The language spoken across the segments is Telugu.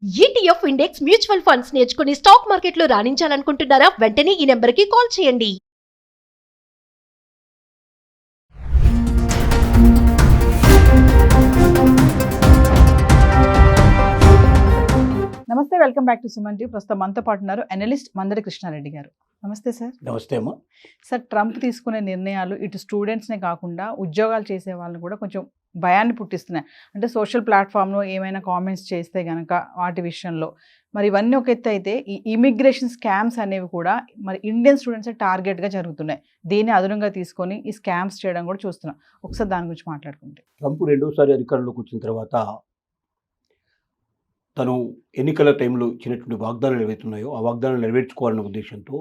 ఈటీఎఫ్ ఇండెక్స్ మ్యూచువల్ ఫండ్స్ నేర్చుకుని స్టాక్ మార్కెట్లో రాణించాలనుకుంటున్నారా? వెంటనే ఈ నెంబర్కి కాల్ చేయండి. నమస్తే, welcome back to Suman TV. ప్రస్తుతం మనతో పాటు ఉన్నారు అనలిస్ట్ మందడి కృష్ణారెడ్డి గారు. నమస్తే సార్. నమస్తే అమ్మా. సార్, ట్రంప్ తీసుకునే నిర్ణయాలు ఇటు స్టూడెంట్స్నే కాకుండా ఉద్యోగాలు చేసే వాళ్ళని కూడా కొంచెం భయాన్ని పుట్టిస్తున్నాయి. అంటే సోషల్ ప్లాట్ఫామ్లో ఏమైనా కామెంట్స్ చేస్తే కనుక వాటి విషయంలో మరి ఇవన్నీ ఒక ఎత్తు అయితే, ఈ ఇమిగ్రేషన్ స్కామ్స్ అనేవి కూడా మరి ఇండియన్ స్టూడెంట్స్ టార్గెట్గా జరుగుతున్నాయి. దీన్ని అదనంగా తీసుకొని ఈ స్కామ్స్ చేయడం కూడా చూస్తున్నాం. ఒకసారి దాని గురించి మాట్లాడుకుంటే, ట్రంప్ రెండోసారి అధికారంలోకి వచ్చిన తర్వాత తను ఎన్నికల టైంలో ఇచ్చినటువంటి వాగ్దానాలు ఏవైతున్నాయో ఆ వాగ్దానాలు నెరవేర్చుకోవాలనే ఉద్దేశంతో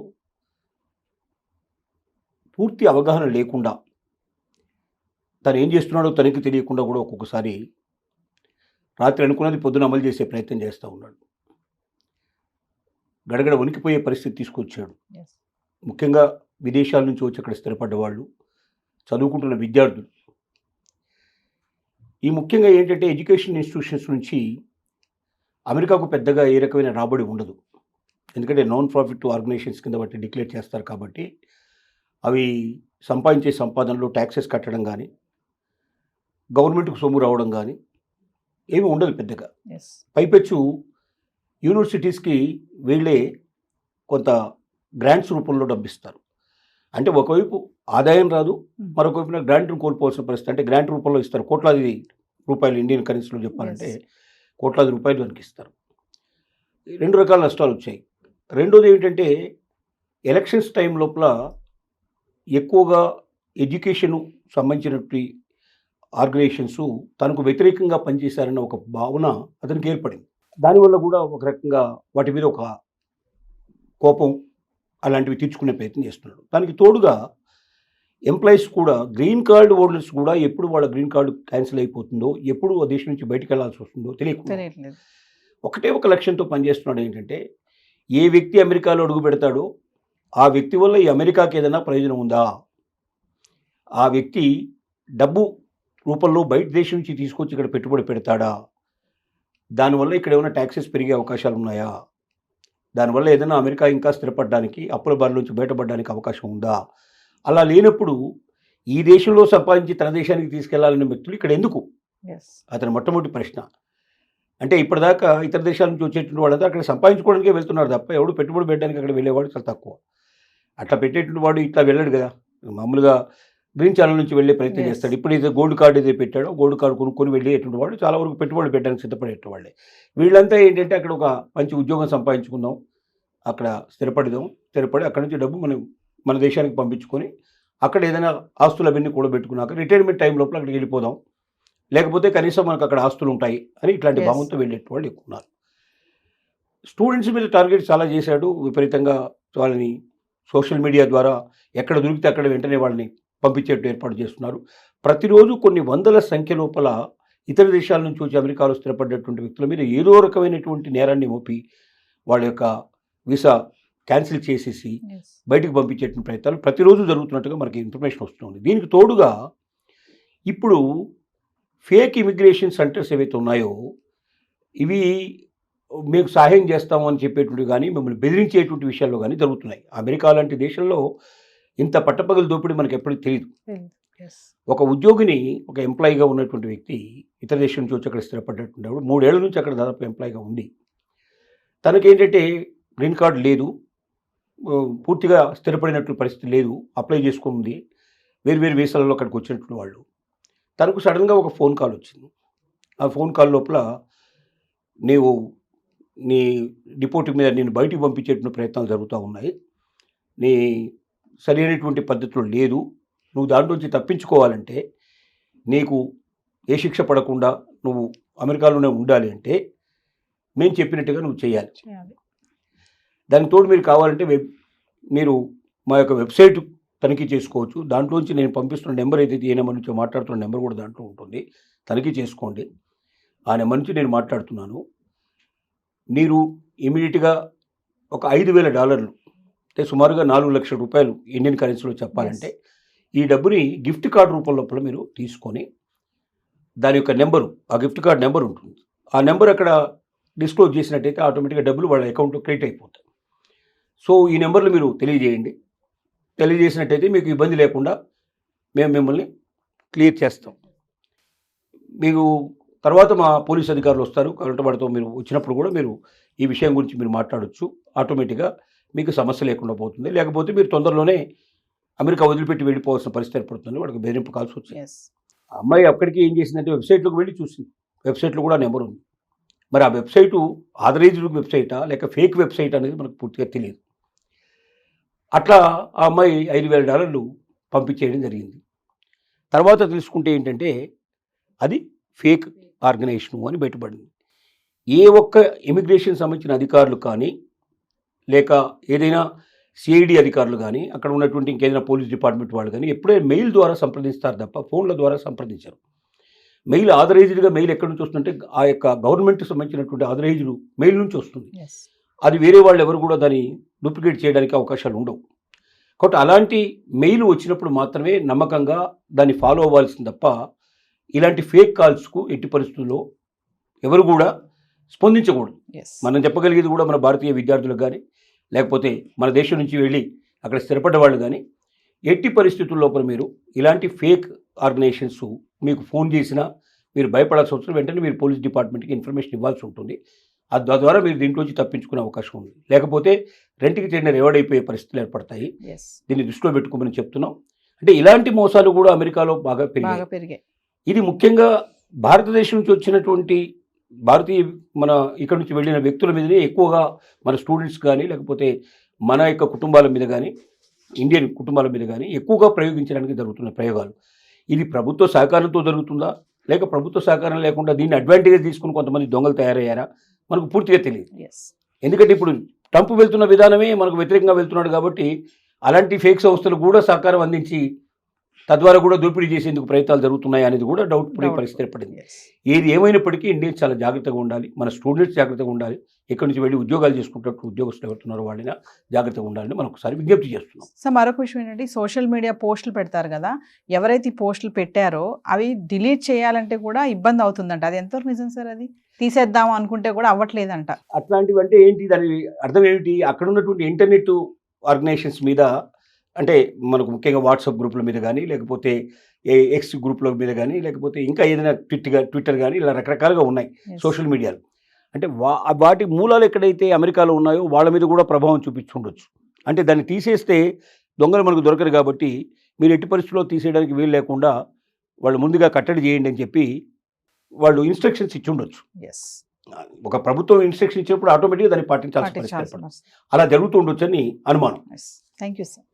పూర్తి అవగాహన లేకుండా తను ఏం చేస్తున్నాడో తనకి తెలియకుండా కూడా ఒక్కొక్కసారి రాత్రి అనుకున్నది పొద్దున అమలు చేసే ప్రయత్నం చేస్తూ ఉన్నాడు. గడగడ వణికిపోయే పరిస్థితి తీసుకొచ్చాడు. ముఖ్యంగా విదేశాల నుంచి వచ్చి అక్కడ స్థిరపడ్డ వాళ్ళు, చదువుకుంటున్న విద్యార్థులు. ఈ ముఖ్యంగా ఏంటంటే ఎడ్యుకేషన్ ఇన్స్టిట్యూషన్స్ నుంచి అమెరికాకు పెద్దగా ఏ రకమైన రాబడి ఉండదు. ఎందుకంటే నాన్ ప్రాఫిట్ ఆర్గనైజేషన్స్ కింద బట్టి డిక్లేర్ చేస్తారు కాబట్టి అవి సంపాదించే సంపాదనలో ట్యాక్సెస్ కట్టడం కానీ, గవర్నమెంట్కు సొమ్ము రావడం కానీ ఏమీ ఉండదు పెద్దగా. పైపెచ్చు యూనివర్సిటీస్కి వీళ్ళే కొంత గ్రాంట్స్ రూపంలో డబ్బిస్తారు. అంటే ఒకవైపు ఆదాయం రాదు, మరొక వైపున గ్రాంట్ను కోల్పోవాల్సిన పరిస్థితి. అంటే గ్రాంట్ రూపంలో ఇస్తారు, కోట్లాది రూపాయలు ఇండియన్ కరెన్సీలో చెప్పాలంటే కోట్లాది రూపాయలు దొరికిస్తారు. రెండు రకాల నష్టాలు వచ్చాయి. రెండోది ఏమిటంటే ఎలక్షన్స్ టైం లోపల ఎక్కువగా ఎడ్యుకేషను సంబంధించినటువంటి ఆర్గనైజేషన్స్ తనకు వ్యతిరేకంగా పనిచేశారన్న ఒక భావన అతనికి ఏర్పడింది. దానివల్ల కూడా ఒక రకంగా వాటి మీద ఒక కోపం అలాంటివి తీర్చుకునే ప్రయత్నం చేస్తున్నాడు. దానికి తోడుగా ఎంప్లాయీస్ కూడా, గ్రీన్ కార్డ్ హోల్డర్స్ కూడా ఎప్పుడు వాళ్ళ గ్రీన్ కార్డు క్యాన్సిల్ అయిపోతుందో, ఎప్పుడు ఆ దేశం నుంచి బయటకు వెళ్లాల్సి వస్తుందో తెలియకుండా ఒకటే ఒక లక్ష్యంతో పనిచేస్తున్నాడు. ఏంటంటే ఏ వ్యక్తి అమెరికాలో అడుగు పెడతాడో ఆ వ్యక్తి వల్ల ఈ అమెరికాకి ఏదైనా ప్రయోజనం ఉందా, ఆ వ్యక్తి డబ్బు రూపంలో బయట దేశం నుంచి తీసుకొచ్చి ఇక్కడ పెట్టుబడి పెడతాడా, దానివల్ల ఇక్కడ ఏమైనా ట్యాక్సెస్ పెరిగే అవకాశాలు ఉన్నాయా, దానివల్ల ఏదైనా అమెరికా ఇంకా స్థిరపడడానికి, అప్పుల బారి నుంచి బయటపడడానికి అవకాశం ఉందా. అలా లేనప్పుడు ఈ దేశంలో సంపాదించి తన దేశానికి తీసుకెళ్లాలనే వ్యక్తులు ఇక్కడ ఎందుకు, అతని మొట్టమొదటి ప్రశ్న. అంటే ఇప్పటిదాకా ఇతర దేశాల నుంచి వచ్చేటువంటి వాళ్ళంతా అక్కడ సంపాదించుకోవడానికే వెళ్తున్నారు తప్ప ఎవడు పెట్టుబడి పెట్టడానికి అక్కడ వెళ్ళేవాడు చాలా తక్కువ. అట్లా పెట్టేటువంటి వాడు ఇట్లా వెళ్ళాడు కదా, మామూలుగా గ్రీన్ ఛానల్ నుంచి వెళ్ళే ప్రయత్నం చేస్తాడు. ఇప్పుడు ఏదో గోల్డ్ కార్డు ఏదో పెట్టాడో గోల్డ్ కార్డు కొనుక్కొని వెళ్ళేటువంటి వాడు చాలా వరకు పెట్టుబడి పెట్టడానికి సిద్ధపడేట వాళ్ళే. వీళ్ళంతా ఏంటంటే అక్కడ ఒక మంచి ఉద్యోగం సంపాదించుకుందాం, అక్కడ స్థిరపడి అక్కడ నుంచి డబ్బు మన దేశానికి పంపించుకొని అక్కడ ఏదైనా ఆస్తులు అవన్నీ కూడా పెట్టుకున్నాక రిటైర్మెంట్ టైం లోపల అక్కడికి వెళ్ళిపోదాం, లేకపోతే కనీసం మనకు అక్కడ ఆస్తులు ఉంటాయి అని ఇట్లాంటి భావంతో వెళ్ళేట వాళ్ళు ఎక్కువ ఉన్నారు. స్టూడెంట్స్ మీద టార్గెట్ చాలా చేశాడు విపరీతంగా. వాళ్ళని సోషల్ మీడియా ద్వారా ఎక్కడ దొరికితే అక్కడ వెంటనే వాళ్ళని పంపించేట్టు ఏర్పాటు చేస్తున్నారు. ప్రతిరోజు కొన్ని వందల సంఖ్య లోపల ఇతర దేశాల నుంచి వచ్చి అమెరికాలో స్థిరపడ్డటువంటి వ్యక్తుల మీద ఏదో రకమైనటువంటి నేరాన్ని మోపి వాళ్ళ యొక్క వీసా క్యాన్సిల్ చేసేసి బయటకు పంపించేటువంటి ప్రయత్నాలు ప్రతిరోజు జరుగుతున్నట్టుగా మనకి ఇన్ఫర్మేషన్ వస్తుంది. దీనికి తోడుగా ఇప్పుడు ఫేక్ ఇమిగ్రేషన్ సెంటర్స్ ఏవైతే ఉన్నాయో ఇవి మీకు సహాయం చేస్తాము అని చెప్పేటువంటి కానీ, మిమ్మల్ని బెదిరించేటువంటి విషయాల్లో కానీ జరుగుతున్నాయి. అమెరికా లాంటి దేశంలో ఇంత పట్టపగలు దోపిడీ మనకు ఎప్పటికీ తెలియదు. ఒక ఉద్యోగిని, ఒక ఎంప్లాయీగా ఉన్నటువంటి వ్యక్తి ఇతర దేశం నుంచి వచ్చి అక్కడ స్థిరపడ్డటువంటి 3 ఏళ్ల నుంచి అక్కడ దాదాపు ఎంప్లాయీగా ఉంది. తనకేంటంటే గ్రీన్ కార్డు లేదు, పూర్తిగా స్థిరపడినట్లు పరిస్థితి లేదు, అప్లై చేసుకుంది, వేరు వీసాలలో అక్కడికి వచ్చినటువంటి వాళ్ళు. తనకు సడన్గా ఒక ఫోన్ కాల్ వచ్చింది. ఆ ఫోన్ కాల్ లోపల నీ డిపోర్ట్ మీద నేను బయటికి పంపించేటువంటి ప్రయత్నాలు జరుగుతూ ఉన్నాయి, నీ సరైనటువంటి పద్ధతులు లేదు, నువ్వు దాంట్లోంచి తప్పించుకోవాలంటే, నీకు ఏ శిక్ష పడకుండా నువ్వు అమెరికాలోనే ఉండాలి అంటే మేము చెప్పినట్టుగా నువ్వు చేయాలి. దానికి తోడు మీరు కావాలంటే మీరు మా యొక్క వెబ్సైట్ తనిఖీ చేసుకోవచ్చు, దాంట్లోంచి నేను పంపిస్తున్న నెంబర్ ఏదైతే ఏ నెంబర్ నుంచో మాట్లాడుతున్న నెంబర్ కూడా దాంట్లో ఉంటుంది, తనిఖీ చేసుకోండి. ఆ నెంబర్ నుంచి నేను మాట్లాడుతున్నాను. మీరు ఇమీడియట్గా ఒక $5,000 అంటే సుమారుగా 4 లక్షల రూపాయలు ఇండియన్ కరెన్సీలో చెప్పాలంటే ఈ డబ్బుని గిఫ్ట్ కార్డు రూపం లోపల మీరు తీసుకొని దాని యొక్క నెంబరు, ఆ గిఫ్ట్ కార్డు నెంబర్ ఉంటుంది, ఆ నెంబర్ అక్కడ డిస్క్లోజ్ చేసినట్టయితే ఆటోమేటిక్గా డబ్బులు వాళ్ళ అకౌంట్లో క్రెడిట్ అయిపోతాయి. సో ఈ నెంబర్లు మీరు తెలియజేయండి. తెలియజేసినట్టయితే మీకు ఇబ్బంది లేకుండా మేము మిమ్మల్ని క్లియర్ చేస్తాం. మీకు తర్వాత మా పోలీస్ అధికారులు వస్తారు, కాబట్టి వాడితో మీరు వచ్చినప్పుడు కూడా మీరు ఈ విషయం గురించి మీరు మాట్లాడొచ్చు. ఆటోమేటిక్గా మీకు సమస్య లేకుండా పోతుంది. లేకపోతే మీరు తొందరలోనే అమెరికా వదిలిపెట్టి వెళ్ళిపోవాల్సిన పరిస్థితి ఏర్పడుతుంది. వాడికి బెదిరింపు కాల్సి వచ్చింది. ఎస్. ఆ అమ్మాయి అక్కడికి ఏం చేసిందంటే వెబ్సైట్లోకి వెళ్ళి చూసింది. వెబ్సైట్లో కూడా నెంబర్ ఉంది. మరి ఆ వెబ్సైటు ఆథరైజ్డ్ వెబ్సైటా లేక ఫేక్ వెబ్సైట్ అనేది మనకు పూర్తిగా తెలియదు. అట్లా ఆ అమ్మాయి $5,000 పంపించేయడం జరిగింది. తర్వాత తెలుసుకుంటే ఏంటంటే అది ఫేక్ ఆర్గనైజేషను అని బయటపడింది. ఏ ఒక్క ఇమిగ్రేషన్ సంబంధించిన అధికారులు కానీ లేక ఏదైనా సిఐడి అధికారులు కానీ అక్కడ ఉన్నటువంటి ఇంకేదైనా పోలీస్ డిపార్ట్మెంట్ వాళ్ళు కానీ ఎప్పుడైనా మెయిల్ ద్వారా సంప్రదిస్తారు తప్ప ఫోన్ల ద్వారా సంప్రదించారు. మెయిల్ ఆథరైజ్డ్గా మెయిల్ ఎక్కడి నుంచి వస్తుందంటే ఆ యొక్క గవర్నమెంట్కి సంబంధించినటువంటి ఆథరైజ్డ్ మెయిల్ నుంచి వస్తుంది. ఎస్. అది వేరే వాళ్ళు ఎవరు కూడా దాన్ని డూప్లికేట్ చేయడానికి అవకాశాలు ఉండవు. కాబట్టి అలాంటి మెయిల్ వచ్చినప్పుడు మాత్రమే నమ్మకంగా దాన్ని ఫాలో అవ్వాల్సింది తప్ప ఇలాంటి ఫేక్ కాల్స్కు ఎట్టి పరిస్థితుల్లో ఎవరు కూడా స్పందించకూడదు. ఎస్. మనం చెప్పగలిగేది కూడా మన భారతీయ విద్యార్థులకు కానీ లేకపోతే మన దేశం నుంచి వెళ్ళి అక్కడ స్థిరపడ్డ వాళ్ళు కానీ ఎట్టి పరిస్థితుల లోపల మీరు ఇలాంటి ఫేక్ ఆర్గనైజేషన్స్ మీకు ఫోన్ చేసినా మీరు భయపడాల్సిన అవసరం, వెంటనే మీరు పోలీస్ డిపార్ట్మెంట్కి ఇన్ఫర్మేషన్ ఇవ్వాల్సి ఉంటుంది. తద్వారా మీరు దీంట్లోంచి తప్పించుకునే అవకాశం ఉంది. లేకపోతే రెంట్కి చెందిన రివార్డ్ అయిపోయే పరిస్థితులు ఏర్పడతాయి. ఎస్. దీన్ని దృష్టిలో పెట్టుకోమని చెప్తున్నాం. అంటే ఇలాంటి మోసాలు కూడా అమెరికాలో బాగా పెరిగాయి. ఇది ముఖ్యంగా భారతదేశం నుంచి వచ్చినటువంటి మన ఇక్కడ నుంచి వెళ్ళిన వ్యక్తుల మీదనే ఎక్కువగా మన స్టూడెంట్స్ కానీ లేకపోతే మన యొక్క కుటుంబాల మీద కానీ ఇండియన్ కుటుంబాల మీద కానీ ఎక్కువగా ప్రయోగించడానికి జరుగుతున్న ప్రయోగాలు. ఇది ప్రభుత్వ సహకారంతో జరుగుతుందా లేక ప్రభుత్వ సహకారం లేకుండా దీన్ని అడ్వాంటేజ్ తీసుకుని కొంతమంది దొంగలు తయారయ్యారా మనకు పూర్తిగా తెలియదు. ఎస్. ఎందుకంటే ఇప్పుడు ట్రంప్ వెళ్తున్న విధానమే మనకు వ్యతిరేకంగా వెళ్తున్నాడు కాబట్టి అలాంటి ఫేక్ సంస్థలు కూడా సహకారం అందించి తద్వారా కూడా దోపిడీ చేసేందుకు ప్రయత్నాలు జరుగుతున్నాయి అనేది కూడా డౌట్ పడే పరిస్థితి ఏర్పడింది. ఎస్. ఏది ఏమైనప్పటికీ ఇండియన్స్ చాలా జాగ్రత్తగా ఉండాలి. మన స్టూడెంట్స్ జాగ్రత్తగా ఉండాలి. ఇక్కడి నుంచి వెళ్ళి ఉద్యోగాలు చేసుకుంటూ ఉద్యోగస్తులు ఎవరుతున్నారో వాళ్ళైనా జాగ్రత్తగా ఉండాలని మనం ఒకసారి విజ్ఞప్తి చేస్తున్నాం. సో మరొక విషయం ఏంటంటే సోషల్ మీడియా పోస్టులు పెడతారు కదా, ఎవరైతే ఈ పోస్టులు పెట్టారో అవి డిలీట్ చేయాలంటే కూడా ఇబ్బంది అవుతుందంట. అది ఎంతవరకు నిజం సార్? అది తీసేద్దాం అనుకుంటే కూడా అవ్వట్లేదంట. అట్లాంటివి అంటే ఏంటి, దాని అర్థం ఏమిటి? అక్కడ ఉన్నటువంటి ఇంటర్నెట్ ఆర్గనైజేషన్స్ మీద అంటే మనకు ముఖ్యంగా వాట్సాప్ గ్రూపుల మీద కానీ లేకపోతే ఎక్స్ గ్రూపుల మీద కానీ లేకపోతే ఇంకా ఏదైనా ట్విట్టర్ కానీ ఇలా రకరకాలుగా ఉన్నాయి సోషల్ మీడియాలు. అంటే వాటి మూలాలు ఎక్కడైతే అమెరికాలో ఉన్నాయో వాళ్ళ మీద కూడా ప్రభావం చూపించుండొచ్చు. అంటే దాన్ని తీసేస్తే దొంగలు మనకు దొరకరు కాబట్టి మీరు ఎట్టి పరిస్థితుల్లో తీసేయడానికి వీలు లేకుండా వాళ్ళు ముందుగా కట్టడి చేయండి అని చెప్పి వాళ్ళు ఇన్స్ట్రక్షన్స్ ఇచ్చి ఉండొచ్చు. ఎస్. ఒక ప్రభుత్వం ఇన్స్ట్రక్షన్ ఇచ్చినప్పుడు ఆటోమేటిక్గా దాన్ని పాటించాల్సిన పరిస్థితి ఏర్పడుతుంది. అలా జరుగుతూ ఉండొచ్చు అని అనుమానం. Thank you sir.